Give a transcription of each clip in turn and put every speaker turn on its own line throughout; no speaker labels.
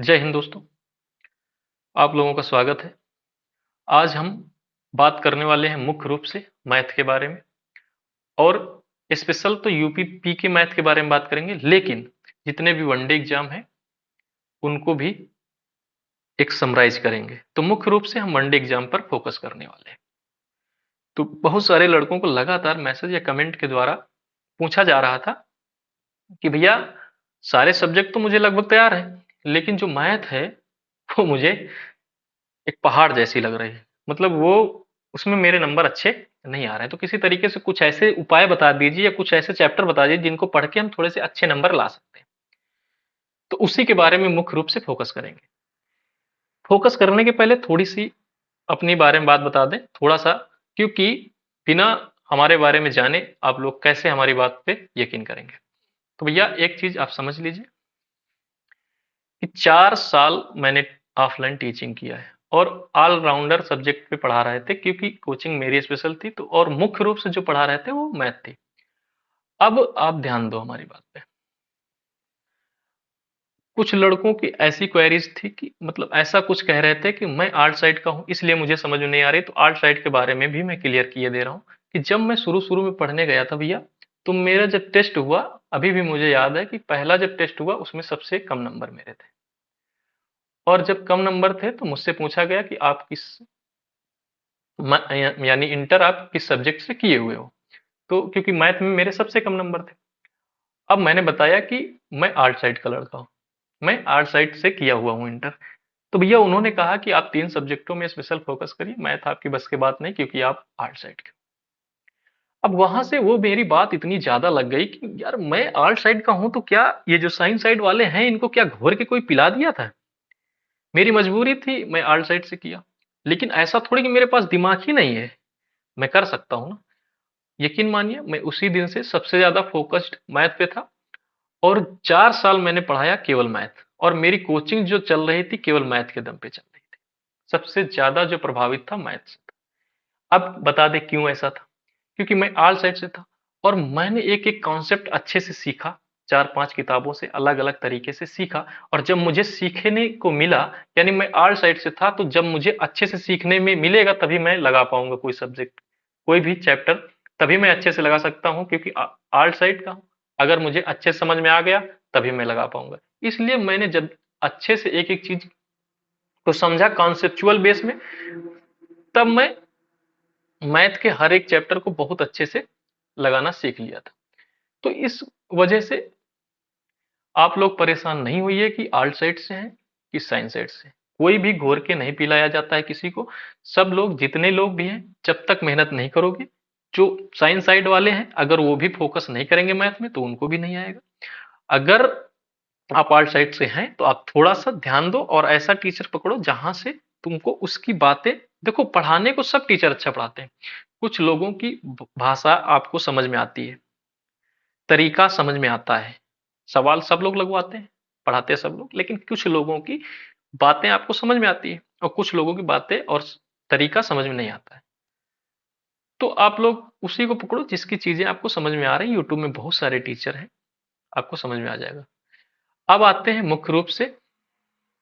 जय हिंद दोस्तों। आप लोगों का स्वागत है। आज हम बात करने वाले हैं मुख्य रूप से मैथ के बारे में, और स्पेशल तो यूपी के मैथ के बारे में बात करेंगे, लेकिन जितने भी वनडे एग्जाम हैं उनको भी एक समराइज करेंगे। तो मुख्य रूप से हम वनडे एग्जाम पर फोकस करने वाले हैं। तो बहुत सारे लड़कों को लगातार मैसेज या कमेंट के द्वारा पूछा जा रहा था कि भैया, सारे सब्जेक्ट तो मुझे लगभग तैयार है, लेकिन जो मैथ है वो मुझे एक पहाड़ जैसी लग रही है। मतलब वो, उसमें मेरे नंबर अच्छे नहीं आ रहे हैं। तो किसी तरीके से कुछ ऐसे उपाय बता दीजिए या कुछ ऐसे चैप्टर बता दीजिए जिनको पढ़ के हम थोड़े से अच्छे नंबर ला सकते हैं। तो उसी के बारे में मुख्य रूप से फोकस करेंगे। फोकस करने के पहले थोड़ी सी अपनी बारे में बात बता दें, थोड़ा सा, क्योंकि बिना हमारे बारे में जाने आप लोग कैसे हमारी बात पे यकीन करेंगे। तो भैया एक चीज आप समझ लीजिए कि 4 साल मैंने ऑफलाइन टीचिंग किया है और ऑलराउंडर सब्जेक्ट पे पढ़ा रहे थे, क्योंकि कोचिंग मेरी स्पेशल थी। तो और मुख्य रूप से जो पढ़ा रहे थे वो मैथ थी। अब आप ध्यान दो हमारी बात पे। कुछ लड़कों की ऐसी क्वेरीज थी कि मतलब ऐसा कुछ कह रहे थे कि मैं आर्ट साइड का हूं इसलिए मुझे समझ में नहीं आ रही। तो आर्ट साइड के बारे में भी मैं क्लियर किए दे रहा हूं कि जब मैं शुरू शुरू में पढ़ने गया था भैया, तो मेरा जब टेस्ट हुआ, अभी भी मुझे याद है कि पहला जब टेस्ट हुआ उसमें सबसे कम नंबर मेरे थे। और जब कम नंबर थे तो मुझसे पूछा गया कि आप किस यानी इंटर आप किस सब्जेक्ट से किए हुए हो। तो क्योंकि मैथ में मेरे सबसे कम नंबर थे, अब मैंने बताया कि मैं आर्ट साइड का लड़का हूँ, मैं आर्ट साइड से किया हुआ हूँ इंटर। तो भैया उन्होंने कहा कि आप 3 सब्जेक्टों में स्पेशल फोकस करिए, मैथ आपकी बस की बात नहीं क्योंकि आप आर्ट साइड के। अब वहां से वो मेरी बात इतनी ज्यादा लग गई कि यार मैं आर्ट साइड का हूं तो क्या ये जो साइंस साइड वाले हैं इनको क्या घोर के कोई पिला दिया था। मेरी मजबूरी थी, मैं आर्ट साइड से किया। लेकिन ऐसा थोड़ी कि मेरे पास दिमाग ही नहीं है, मैं कर सकता हूँ ना। यकीन मानिए मैं उसी दिन से सबसे ज्यादा फोकस्ड मैथ पे था, और 4 साल मैंने पढ़ाया केवल मैथ, और मेरी कोचिंग जो चल रही थी केवल मैथ के दम पे चल रही थी। सबसे ज्यादा जो प्रभावित था मैथ से था। अब बता दे क्यों ऐसा था। क्योंकि मैं आल साइड से था, और मैंने एक एक कॉन्सेप्ट अच्छे से सीखा, 4-5 किताबों से अलग अलग तरीके से सीखा। और जब मुझे सीखने को मिला, यानी मैं आर्ट साइड से था, तो जब मुझे अच्छे से सीखने में मिलेगा तभी मैं लगा पाऊंगा कोई सब्जेक्ट, कोई भी चैप्टर, तभी मैं अच्छे से लगा सकता हूं, क्योंकि आर्ट साइड का हूं। अगर मुझे अच्छे से समझ में आ गया तभी मैं लगा पाऊंगा। इसलिए मैंने जब अच्छे से एक एक चीज को समझा कॉन्सेप्चुअल बेस में, तब मैं मैथ के हर एक चैप्टर को बहुत अच्छे से लगाना सीख लिया था। तो इस वजह से आप लोग परेशान नहीं होइए कि आर्ट साइड से हैं कि साइंस साइड से। कोई भी घोर के नहीं पिलाया जाता है किसी को। सब लोग, जितने लोग भी हैं, जब तक मेहनत नहीं करोगे, जो साइंस साइड वाले हैं अगर वो भी फोकस नहीं करेंगे मैथ में तो उनको भी नहीं आएगा। अगर आप आर्ट साइड से हैं तो आप थोड़ा सा ध्यान दो और ऐसा टीचर पकड़ो जहां से तुमको उसकी बातें, देखो पढ़ाने को सब टीचर अच्छा पढ़ाते हैं। कुछ लोगों की भाषा आपको समझ में आती है, तरीका समझ में आता है। सवाल सब लोग लगवाते हैं, पढ़ाते हैं सब लोग, लेकिन कुछ लोगों की बातें आपको समझ में आती है और कुछ लोगों की बातें और तरीका समझ में नहीं आता है। तो आप लोग उसी को पकड़ो जिसकी चीजें आपको समझ में आ रही हैं। यूट्यूब में बहुत सारे टीचर हैं, आपको समझ में आ जाएगा। अब आते हैं मुख्य रूप से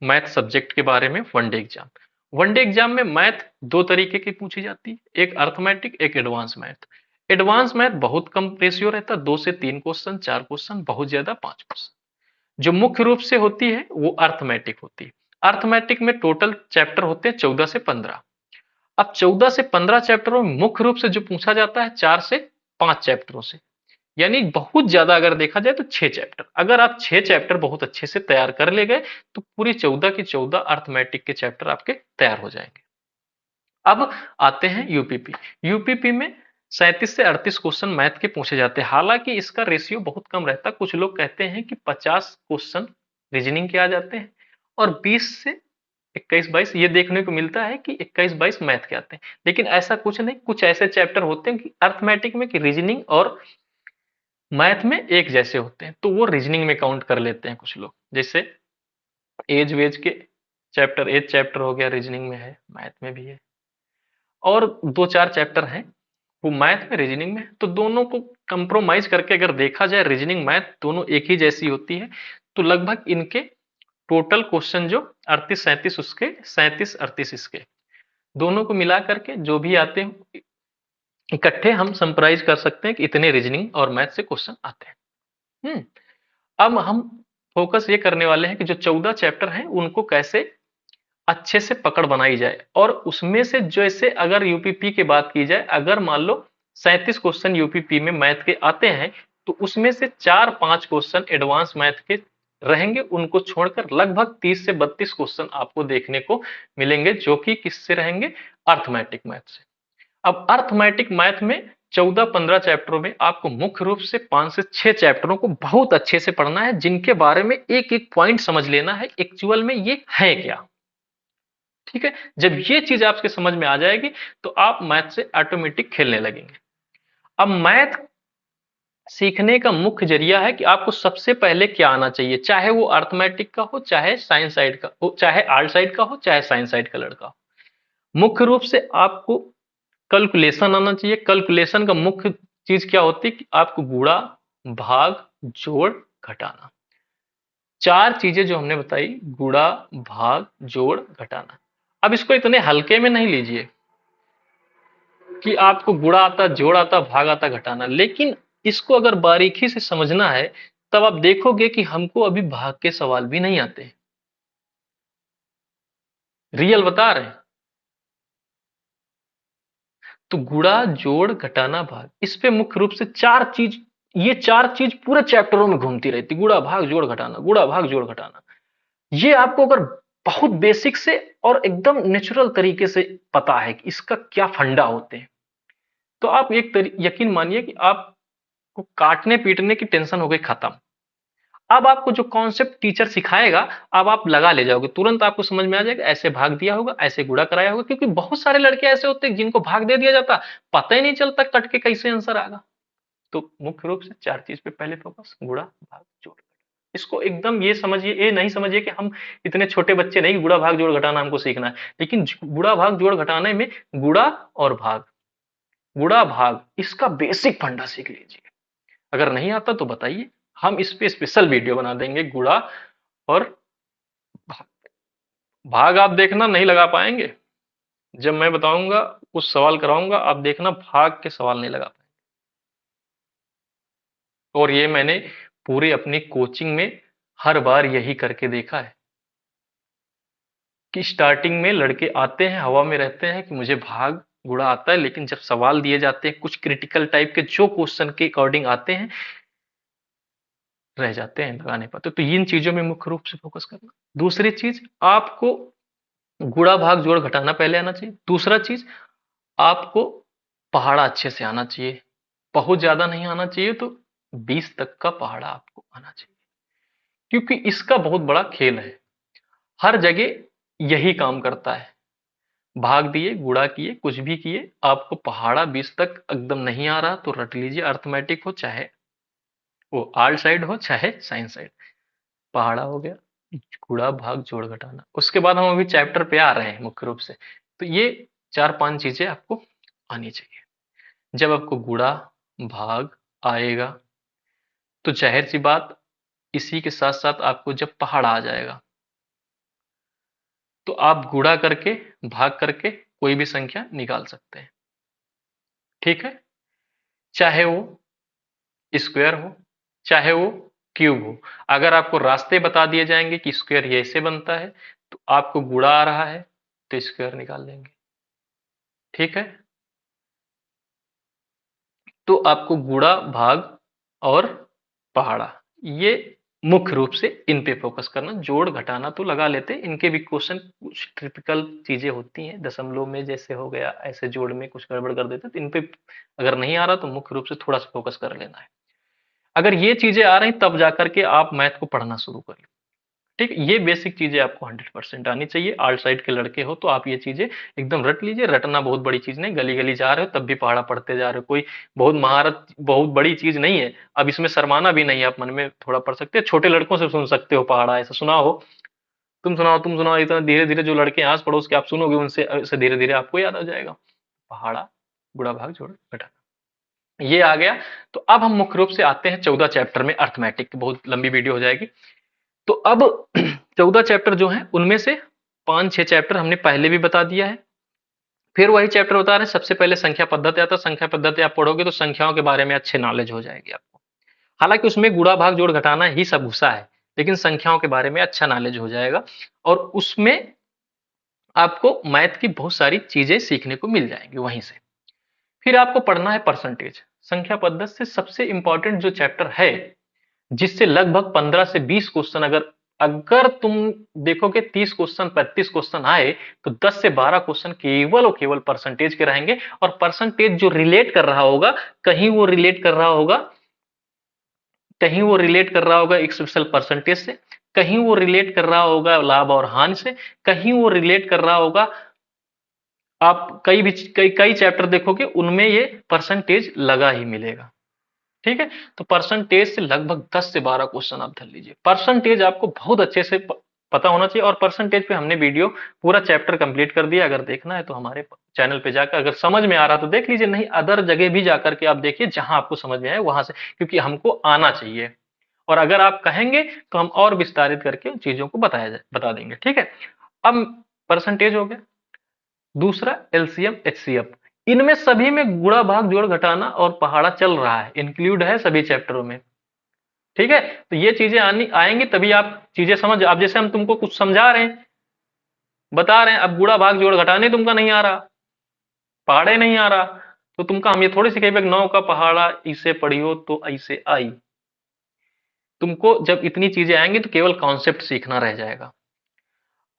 मैथ सब्जेक्ट के बारे में। वनडे एग्जाम, वनडे एग्जाम में मैथ दो तरीके की पूछी जाती है, एक अर्थमेटिक, एक एडवांस मैथ। एडवांस मैथ बहुत कम रेशियो रहता है, 2 से 3 क्वेश्चन, 4 क्वेश्चन, बहुत ज्यादा 5 क्वेश्चन। जो मुख्य रूप से होती है वो अर्थमेटिक होती है। अर्थमेटिक में टोटल चैप्टर होते हैं 14 से 15। अब 14 से 15 चैप्टरों में मुख्य रूप से जो पूछा जाता है 4 से 5 चैप्टरों से, यानी बहुत ज्यादा अगर देखा जाए तो 6 चैप्टर। अगर आप 6 चैप्टर बहुत अच्छे से तैयार कर ले गए तो पूरी 14 की 14 अर्थमेटिक के चैप्टर आपके तैयार हो जाएंगे। अब आते हैं यूपीपी। यूपीपी में 37 से 38 क्वेश्चन मैथ के पूछे जाते हैं। हालांकि इसका रेशियो बहुत कम रहता है, कुछ लोग कहते हैं कि 50 क्वेश्चन रीजनिंग के आ जाते हैं, और 20 से 21-22 ये देखने को मिलता है कि 21-22 मैथ के आते हैं। लेकिन ऐसा कुछ नहीं, कुछ ऐसे चैप्टर होते हैं कि अर्थमेटिक में कि रीजनिंग और मैथ में एक जैसे होते हैं, तो वो रीजनिंग में काउंट कर लेते हैं कुछ लोग। जैसे एज वेज के चैप्टर, एज चैप्टर हो गया, रीजनिंग में है, मैथ में भी है। और 2-4 चैप्टर हैं वो मैथ में रीजनिंग में, तो दोनों को कंप्रोमाइज करके अगर देखा जाए, रीजनिंग मैथ दोनों एक ही जैसी होती है, तो लगभग इनके टोटल क्वेश्चन जो 38-37 उसके, 37-38 इसके, दोनों को मिला करके जो भी आते हैं इकट्ठे हम समराइज कर सकते हैं कि इतने रीजनिंग और मैथ से क्वेश्चन आते हैं। अब हम फोकस ये करने वाले हैं कि जो 14 चैप्टर हैं उनको कैसे अच्छे से पकड़ बनाई जाए, और उसमें से जैसे अगर यूपीपी की बात की जाए, अगर मान लो 37 क्वेश्चन यूपीपी में मैथ के आते हैं, तो उसमें से 4-5 क्वेश्चन एडवांस मैथ के रहेंगे, उनको छोड़कर लगभग 30 से 32 क्वेश्चन आपको देखने को मिलेंगे जो कि किससे रहेंगे, अर्थमेटिक मैथ से। अब अर्थमेटिक मैथ में 14-15 चैप्टरों में आपको मुख्य रूप से 5 से 6 चैप्टरों को बहुत अच्छे से पढ़ना है, जिनके बारे में एक एक पॉइंट समझ लेना है एक्चुअल में ये है क्या। ठीक है, जब ये चीज आपके समझ में आ जाएगी तो आप मैथ से ऑटोमेटिक खेलने लगेंगे। अब मैथ सीखने का मुख्य जरिया है कि आपको सबसे पहले क्या आना चाहिए, चाहे वो अर्थमेटिक का हो, चाहे साइंस साइड का हो, चाहे आर्ट साइड का हो, चाहे साइंस साइड का लड़का हो। मुख्य रूप से आपको कैलकुलेशन आना चाहिए। कैलकुलेशन का मुख्य चीज क्या होती है कि आपको गुणा, भाग, जोड़, घटाना, चार चीजें जो हमने बताई, गुणा, भाग, जोड़, घटाना। अब इसको इतने हल्के में नहीं लीजिए कि आपको गुणा आता, जोड़ आता, भाग आता, घटाना, लेकिन इसको अगर बारीकी से समझना है तब आप देखोगे कि हमको अभी भाग के सवाल भी नहीं आते। रियल बता रहे हैं। तो गुणा, जोड़, घटाना, भाग, इस पे मुख्य रूप से चार चीज, ये चार चीज पूरे चैप्टरों में घूमती रहती, गुणा, भाग, जोड़, घटाना, गुणा, भाग, जोड़, घटाना। ये आपको अगर बहुत बेसिक से और एकदम नेचुरल तरीके से पता है कि इसका क्या फंडा होते हैं, तो आप यकीन मानिए कि आपको काटने पीटने की टेंशन हो गई खत्म। अब आपको जो कॉन्सेप्ट टीचर सिखाएगा, अब आप लगा ले जाओगे, तुरंत आपको समझ में आ जाएगा ऐसे भाग दिया होगा, ऐसे गुणा कराया होगा, क्योंकि बहुत सारे लड़के ऐसे होते हैं जिनको भाग दे दिया जाता, पता ही नहीं चलता कट के कैसे आंसर आएगा। तो मुख्य रूप से चार चीज पे पहले फोकस, गुणा, भाग, जोड़। इसको एकदम ये समझिए, ये नहीं समझिए कि हम इतने छोटे बच्चे नहीं, गुणा, भाग, जोड़, घटाना हमको सीखना है, लेकिन गुणा, भाग, जोड़, घटाने में गुणा और भाग, गुणा, भाग, इसका बेसिक फंडा सीख लीजिए। अगर नहीं आता तो बताइए, हम इस पे स्पेशल वीडियो बना देंगे। गुणा और भाग, भाग आप देखना नहीं लगा पाएंगे, जब मैं बताऊंगा कुछ सवाल कराऊंगा, आप देखना भाग के सवाल नहीं लगा पाएंगे। और ये मैंने पूरे अपनी कोचिंग में हर बार यही करके देखा है कि स्टार्टिंग में लड़के आते हैं, हवा में रहते हैं कि मुझे भाग गुणा आता है, लेकिन जब सवाल दिए जाते हैं कुछ क्रिटिकल टाइप के जो क्वेश्चन के अकॉर्डिंग आते हैं, रह जाते हैं, लगा नहीं पाते। तो इन चीजों में मुख्य रूप से फोकस करना। दूसरी चीज, आपको गुणा, भाग, जोड़, घटाना पहले आना चाहिए। दूसरा चीज, आपको पहाड़ा अच्छे से आना चाहिए, बहुत ज्यादा नहीं आना चाहिए, तो 20 तक का पहाड़ा आपको आना चाहिए, क्योंकि इसका बहुत बड़ा खेल है, हर जगह यही काम करता है। भाग दिए, गुणा किए, कुछ भी किए, आपको पहाड़ा 20 तक एकदम नहीं आ रहा तो रट लीजिए, अर्थमेटिक हो चाहे वो आर्ट साइड हो चाहे साइंस साइड, पहाड़ा हो गया, गुणा, भाग, जोड़, घटाना। उसके बाद हम अभी चैप्टर पे आ रहे हैं मुख्य रूप से, तो ये 4-5 चीजें आपको आनी चाहिए। जब आपको गुणा, भाग आएगा तो जाहिर सी बात, इसी के साथ साथ आपको जब पहाड़ा आ जाएगा तो आप गुणा करके, भाग करके कोई भी संख्या निकाल सकते हैं। ठीक है, चाहे वो स्क्वायर हो, चाहे वो क्यूब हो। अगर आपको रास्ते बता दिए जाएंगे कि स्क्वायर ये ऐसे बनता है, तो आपको गुणा आ रहा है तो स्क्वायर निकाल लेंगे। ठीक है, तो आपको गुणा, भाग और पहाड़ा, ये मुख्य रूप से इन पे फोकस करना। जोड़ घटाना तो लगा लेते, इनके भी क्वेश्चन कुछ टिपिकल चीजें होती हैं, दशमलव में जैसे हो गया, ऐसे जोड़ में कुछ गड़बड़ कर देते, तो इन पे अगर नहीं आ रहा तो मुख्य रूप से थोड़ा सा फोकस कर लेना है। अगर ये चीजें आ रही तब जाकर के आप मैथ को पढ़ना शुरू करें। ठीक, ये बेसिक चीजें आपको 100% आनी चाहिए। आर्ट साइड के लड़के हो तो आप ये चीजें एकदम रट लीजिए। रटना बहुत बड़ी चीज नहीं, गली गली जा रहे हो तब भी पहाड़ा पढ़ते जा रहे हो, कोई बहुत महारत, बहुत बड़ी चीज नहीं है। अब इसमें शर्माना भी नहीं है, आप मन में थोड़ा पढ़ सकते हो, छोटे लड़कों से सुन सकते हो पहाड़ा, ऐसा सुना हो, तुम सुनाओ, इतना धीरे धीरे जो लड़के आस पड़ोस के आप सुनोगे उनसे धीरे धीरे आपको याद आ जाएगा। पहाड़ा, गुणा, भाग, जोड़, घटाना, ये आ गया। तो अब हम मुख्य रूप से आते हैं 14 चैप्टर में, अर्थमेटिक, बहुत लंबी वीडियो हो जाएगी। तो अब 14 चैप्टर जो हैं उनमें से 5-6 चैप्टर हमने पहले भी बता दिया है। फिर वही चैप्टर बता रहे हैं, सबसे पहले संख्या पद्धति आता है। संख्या पद्धति आप पढ़ोगे तो संख्याओं के बारे में अच्छे नॉलेज हो जाएगी आपको। हालांकि उसमें गुणा भाग जोड़ घटाना ही सब घुसा है, लेकिन संख्याओं के बारे में अच्छा नॉलेज हो जाएगा और उसमें आपको मैथ की बहुत सारी चीजें सीखने को मिल जाएंगी वहीं से। फिर आपको पढ़ना है परसेंटेज। संख्या पद्धति से सबसे इंपॉर्टेंट जो चैप्टर है, जिससे लगभग 15 से 20 क्वेश्चन, अगर अगर तुम देखोगे 30 क्वेश्चन 35 क्वेश्चन आए तो 10 से 12 क्वेश्चन केवल और केवल परसेंटेज के रहेंगे। और परसेंटेज जो रिलेट कर रहा होगा, कहीं वो रिलेट कर रहा होगा, कहीं वो रिलेट कर रहा होगा एक स्पेशल परसेंटेज से, कहीं वो रिलेट कर रहा होगा लाभ और हानि से, कहीं वो रिलेट कर रहा होगा, आप कई भी कई कई चैप्टर देखोगे उनमें ये परसेंटेज लगा ही मिलेगा। ठीक है, तो परसेंटेज से लगभग 10 से 12 क्वेश्चन आप धर लीजिए। परसेंटेज आपको बहुत अच्छे से पता होना चाहिए। और परसेंटेज पे हमने वीडियो पूरा चैप्टर कंप्लीट कर दिया, अगर देखना है तो हमारे चैनल पे जाकर, अगर समझ में आ रहा तो देख लीजिए, नहीं अदर जगह भी जाकर के आप देखिए जहां आपको समझ में आए वहां से, क्योंकि हमको आना चाहिए। और अगर आप कहेंगे तो हम और विस्तारित करके उन चीजों को बता देंगे। ठीक है, अब परसेंटेज हो गया। दूसरा एलसीएम एचसीएफ, इनमें सभी में गुणा भाग जोड़ घटाना और पहाड़ा चल रहा है, इंक्लूड है सभी चैप्टरों में। ठीक है, तो ये चीजें आनी आएंगी तभी आप चीजें समझ। अब जैसे हम तुमको कुछ समझा रहे हैं, बता रहे हैं, अब गुणा भाग जोड़ घटाने तुमका नहीं आ रहा, पहाड़े नहीं आ रहा, तो तुमका हम ये थोड़ी सी कहे 9 का पहाड़ा इसे पढ़ियो तो ऐसे आई। तुमको जब इतनी चीजें आएंगी तो केवल कॉन्सेप्ट सीखना रह जाएगा।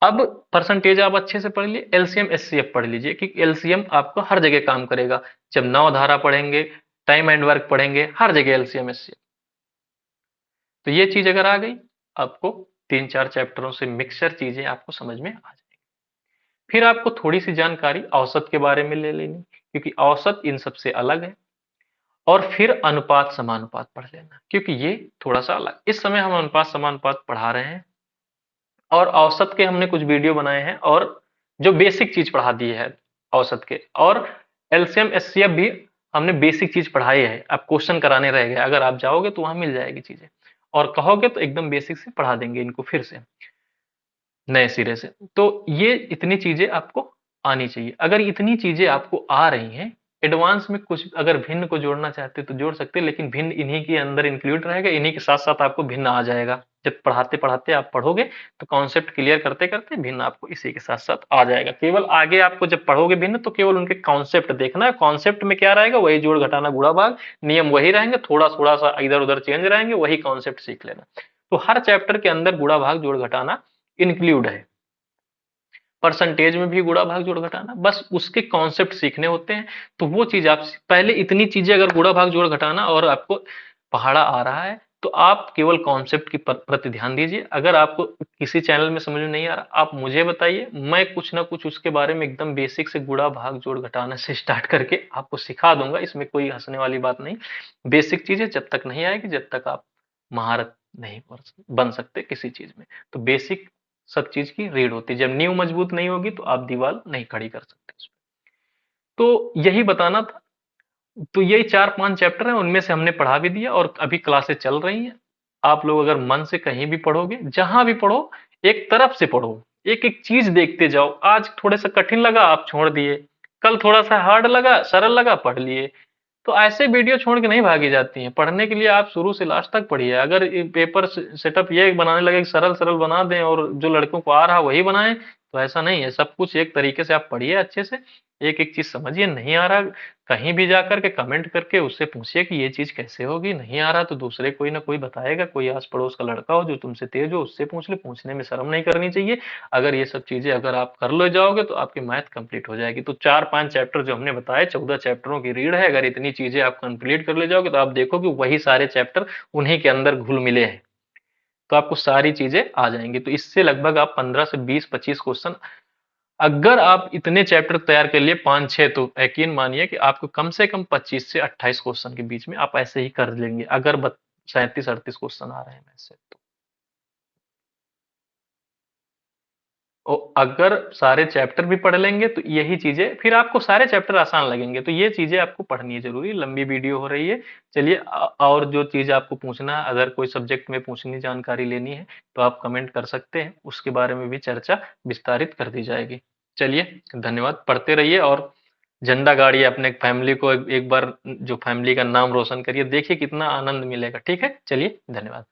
अब परसेंटेज आप अच्छे से पढ़ लिए, एलसीएम एचसीएफ पढ़ लीजिए, क्योंकि एलसीएम आपको हर जगह काम करेगा। जब नौ धारा पढ़ेंगे, टाइम एंड वर्क पढ़ेंगे, हर जगह एलसीएम एचसीएफ। तो ये चीज अगर आ गई, आपको 3-4 चैप्टरों से मिक्सचर चीजें आपको समझ में आ जाएगी। फिर आपको थोड़ी सी जानकारी औसत के बारे में ले लेनी, क्योंकि औसत इन सबसे अलग है। और फिर अनुपात समानुपात पढ़ लेना, क्योंकि ये थोड़ा सा अलग। इस समय हम अनुपात समानुपात पढ़ा रहे हैं और औसत के हमने कुछ वीडियो बनाए हैं और जो बेसिक चीज पढ़ा दी है औसत के। और एलसीएम एचसीएफ भी हमने बेसिक चीज पढ़ाई है, अब क्वेश्चन कराने रह गए, अगर आप जाओगे तो वहां मिल जाएगी चीजें, और कहोगे तो एकदम बेसिक से पढ़ा देंगे इनको फिर से नए सिरे से। तो ये इतनी चीजें आपको आनी चाहिए। अगर इतनी चीजें आपको आ रही हैं, एडवांस में कुछ अगर भिन्न को जोड़ना चाहते तो जोड़ सकते हैं, लेकिन भिन्न इन्हीं के अंदर इंक्लूड रहेगा, इन्हीं के साथ साथ आपको भिन्न आ जाएगा। जब पढ़ाते पढ़ाते आप पढ़ोगे तो कॉन्सेप्ट क्लियर करते करते भिन्न आपको इसी के साथ साथ आ जाएगा। केवल आगे आपको जब पढ़ोगे भिन्न तो केवल उनके कॉन्सेप्ट देखना है, कॉन्सेप्ट में क्या रहेगा, वही जोड़ घटाना गुणा भाग, नियम वही रहेंगे, थोड़ा थोड़ा सा इधर उधर चेंज रहेंगे, वही कॉन्सेप्ट सीख लेना। तो हर चैप्टर के अंदर गुणा भाग जोड़ घटाना इंक्लूड है। परसेंटेज में भी गुणा भाग जोड़ घटाना, बस उसके कॉन्सेप्ट सीखने होते हैं। तो वो चीज आप पहले, इतनी चीजें अगर गुणा भाग जोड़ घटाना और आपको पहाड़ा आ रहा है तो आप केवल कॉन्सेप्ट की प्रति ध्यान दीजिए। अगर आपको किसी चैनल में समझ में नहीं आ रहा, आप मुझे बताइए, मैं कुछ ना कुछ उसके बारे में एकदम बेसिक से गुणा भाग जोड़ घटाना से स्टार्ट करके आपको सिखा दूंगा। इसमें कोई हंसने वाली बात नहीं। बेसिक चीजें जब तक नहीं आएगी, जब तक आप महारत नहीं बन सकते किसी चीज में। तो बेसिक सब चीज की रीढ़ होती है, जब नींव मजबूत नहीं होगी तो आप दीवार नहीं खड़ी कर सकते उसमें। तो यही बताना था। तो यही 4-5 चैप्टर हैं, उनमें से हमने पढ़ा भी दिया और अभी क्लासेस चल रही हैं। आप लोग अगर मन से कहीं भी पढ़ोगे, जहां भी पढ़ो, एक तरफ से पढ़ो, एक एक चीज देखते जाओ। आज थोड़ा सा कठिन लगा आप छोड़ दिए, कल थोड़ा सा हार्ड लगा सरल लगा पढ़ लिए। तो ऐसे वीडियो छोड़ के नहीं भागी जाती हैं। पढ़ने के लिए आप शुरू से लास्ट तक पढ़िए। अगर पेपर सेटअप ये बनाने लगे कि सरल सरल बना दें और जो लड़कों को आ रहा वही बनाएं, तो ऐसा नहीं है। सब कुछ एक तरीके से आप पढ़िए, अच्छे से एक एक चीज समझिए। नहीं आ रहा, कहीं भी जाकर के कमेंट करके उससे पूछिए कि ये चीज कैसे होगी। नहीं आ रहा तो दूसरे कोई ना कोई बताएगा, कोई आस पड़ोस का लड़का हो जो तुमसे तेज हो, उससे पूछ ले। पूछने में शर्म नहीं करनी चाहिए। अगर ये सब चीजें अगर आप कर ले जाओगे तो आपकी मैथ कंप्लीट हो जाएगी। तो 4-5 चैप्टर जो हमने बताए, 14 चैप्टरों की रीढ़ है। अगर इतनी चीजें आप कंप्लीट कर ले जाओगे तो आप देखो कि वही सारे चैप्टर उन्हीं के अंदर घुल मिले हैं। तो आपको सारी चीजें आ जाएंगी। तो इससे लगभग आप 15 से 20-25 क्वेश्चन, अगर आप इतने चैप्टर तैयार कर लिए 5-6, तो यकीन मानिए कि आपको कम से कम 25 से 28 क्वेश्चन के बीच में आप ऐसे ही कर लेंगे, अगर 37-38 क्वेश्चन आ रहे हैं वैसे तो। अगर सारे चैप्टर भी पढ़ लेंगे तो यही चीजें फिर आपको सारे चैप्टर आसान लगेंगे, तो ये चीजें आपको पढ़नी है जरूरी। लंबी वीडियो हो रही है, चलिए और जो चीज आपको पूछना है, अगर कोई सब्जेक्ट में पूछनी जानकारी लेनी है तो आप कमेंट कर सकते हैं, उसके बारे में भी चर्चा विस्तारित कर दी जाएगी। चलिए धन्यवाद, पढ़ते रहिए और झंडा गाड़िए अपने फैमिली को एक बार, जो फैमिली का नाम रोशन करिए, देखिए कितना आनंद मिलेगा। ठीक है, चलिए धन्यवाद।